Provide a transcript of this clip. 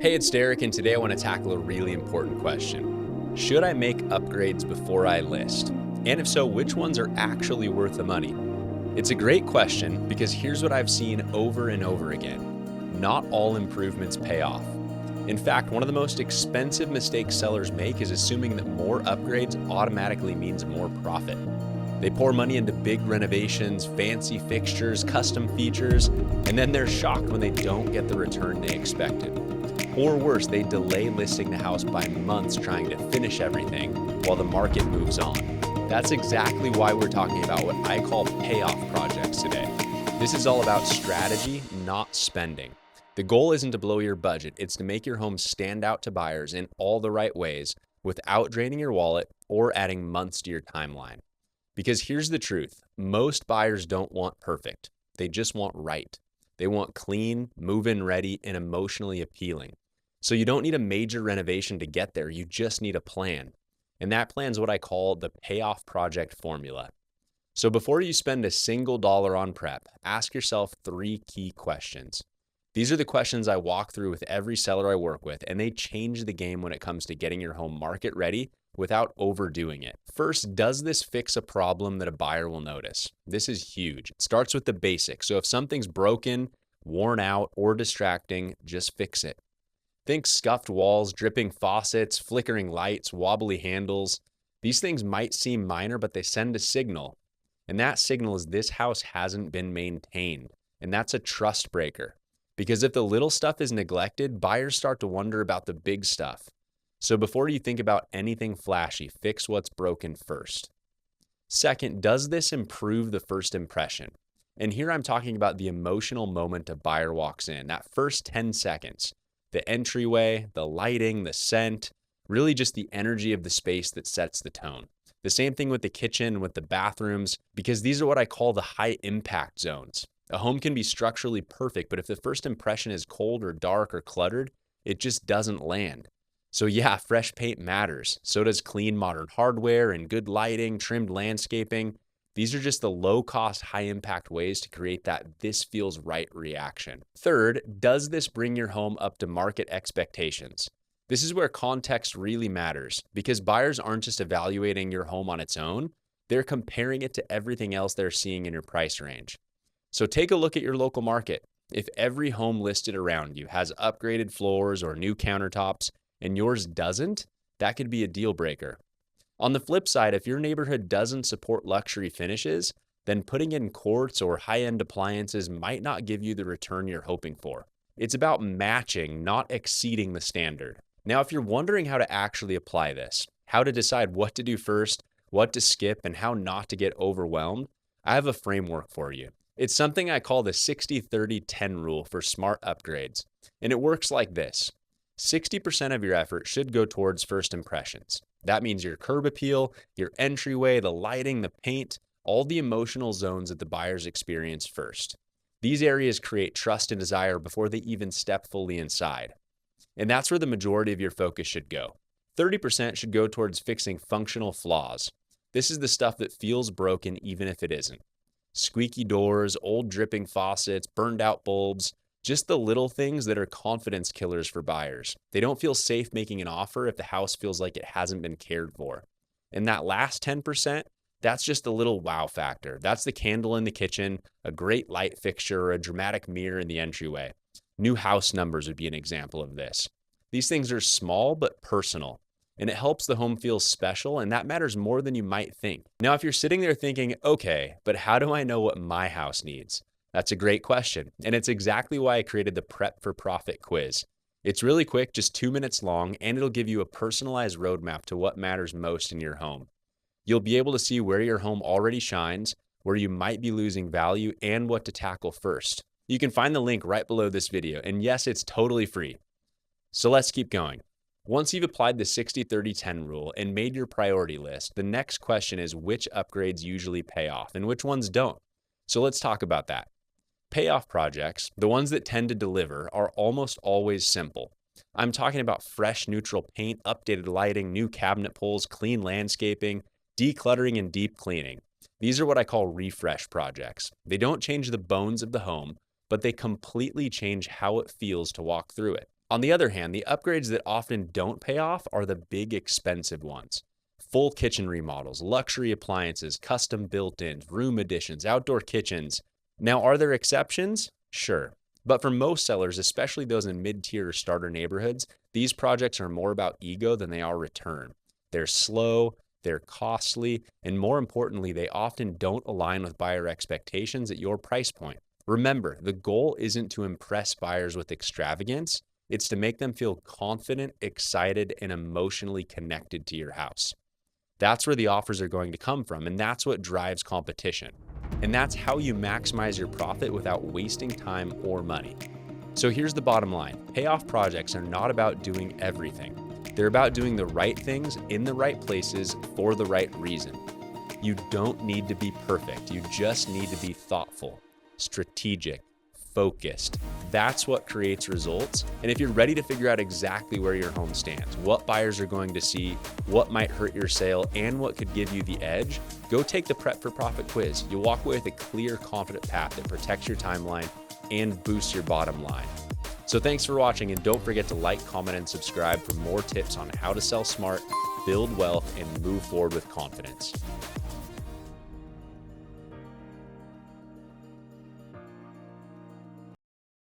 Hey, it's Derek, and today I want to tackle a really important question. Should I make upgrades before I list? And if so, which ones are actually worth the money? It's a great question because here's what I've seen over and over again. Not all improvements pay off. In fact, one of the most expensive mistakes sellers make is assuming that more upgrades automatically means more profit. They pour money into big renovations, fancy fixtures, custom features, and then they're shocked when they don't get the return they expected. Or worse, they delay listing the house by months trying to finish everything while the market moves on. That's exactly why we're talking about what I call payoff projects today. This is all about strategy, not spending. The goal isn't to blow your budget, it's to make your home stand out to buyers in all the right ways without draining your wallet or adding months to your timeline. Because here's the truth, most buyers don't want perfect, they just want right. They want clean, move-in ready, and emotionally appealing. So you don't need a major renovation to get there, you just need a plan. And that plan is what I call the payoff project formula. So before you spend a single dollar on prep, ask yourself 3 key questions. These are the questions I walk through with every seller I work with, and they change the game when it comes to getting your home market ready without overdoing it. First, does this fix a problem that a buyer will notice? This is huge. It starts with the basics. So if something's broken, worn out, or distracting, just fix it. Think scuffed walls, dripping faucets, flickering lights, wobbly handles. These things might seem minor, but they send a signal. And that signal is this house hasn't been maintained. And that's a trust breaker. Because if the little stuff is neglected, buyers start to wonder about the big stuff. So before you think about anything flashy, fix what's broken first. Second, does this improve the first impression? And here I'm talking about the emotional moment a buyer walks in, that first 10 seconds. The entryway, the lighting, the scent, really just the energy of the space that sets the tone. The same thing with the kitchen, with the bathrooms, because these are what I call the high impact zones. A home can be structurally perfect, but if the first impression is cold or dark or cluttered, it just doesn't land. So yeah, fresh paint matters. So does clean modern hardware and good lighting, trimmed landscaping. These are just the low-cost, high-impact ways to create that "this feels right" reaction. Third, does this bring your home up to market expectations? This is where context really matters because buyers aren't just evaluating your home on its own, they're comparing it to everything else they're seeing in your price range. So take a look at your local market. If every home listed around you has upgraded floors or new countertops and yours doesn't, that could be a deal breaker. On the flip side, if your neighborhood doesn't support luxury finishes, then putting in quartz or high-end appliances might not give you the return you're hoping for. It's about matching, not exceeding the standard. Now, if you're wondering how to actually apply this, how to decide what to do first, what to skip, and how not to get overwhelmed, I have a framework for you. It's something I call the 60-30-10 rule for smart upgrades. And it works like this. 60% of your effort should go towards first impressions. That means your curb appeal, your entryway, the lighting, the paint, all the emotional zones that the buyers experience first. These areas create trust and desire before they even step fully inside. And that's where the majority of your focus should go. 30% should go towards fixing functional flaws. This is the stuff that feels broken even if it isn't. Squeaky doors, old dripping faucets, burned out bulbs, just the little things that are confidence killers for buyers. They don't feel safe making an offer if the house feels like it hasn't been cared for. And that last 10%, that's just a little wow factor. That's the candle in the kitchen, a great light fixture, or a dramatic mirror in the entryway. New house numbers would be an example of this. These things are small but personal, and it helps the home feel special, and that matters more than you might think. Now, if you're sitting there thinking, okay, but how do I know what my house needs? That's a great question, and it's exactly why I created the Prep for Profit quiz. It's really quick, just 2 minutes long, and it'll give you a personalized roadmap to what matters most in your home. You'll be able to see where your home already shines, where you might be losing value, and what to tackle first. You can find the link right below this video, and yes, it's totally free. So let's keep going. Once you've applied the 60-30-10 rule and made your priority list, the next question is which upgrades usually pay off and which ones don't. So let's talk about that. Payoff projects, the ones that tend to deliver, are almost always simple. I'm talking about fresh neutral paint, updated lighting, new cabinet pulls, clean landscaping, decluttering, and deep cleaning. These are what I call refresh projects. They don't change the bones of the home, but they completely change how it feels to walk through it. On the other hand, the upgrades that often don't pay off are the big expensive ones. Full kitchen remodels, luxury appliances, custom built-ins, room additions, outdoor kitchens. Now, are there exceptions? Sure. But for most sellers, especially those in mid-tier or starter neighborhoods, these projects are more about ego than they are return. They're slow, they're costly, and more importantly, they often don't align with buyer expectations at your price point. Remember, the goal isn't to impress buyers with extravagance. It's to make them feel confident, excited, and emotionally connected to your house. That's where the offers are going to come from, and that's what drives competition. And that's how you maximize your profit without wasting time or money. So here's the bottom line. Payoff projects are not about doing everything. They're about doing the right things in the right places for the right reason. You don't need to be perfect. You just need to be thoughtful, strategic, focused. That's what creates results. And if you're ready to figure out exactly where your home stands, what buyers are going to see, what might hurt your sale, and what could give you the edge, go take the Prep for Profit quiz. You'll walk away with a clear, confident path that protects your timeline and boosts your bottom line. So thanks for watching, and don't forget to like, comment, and subscribe for more tips on how to sell smart, build wealth, and move forward with confidence.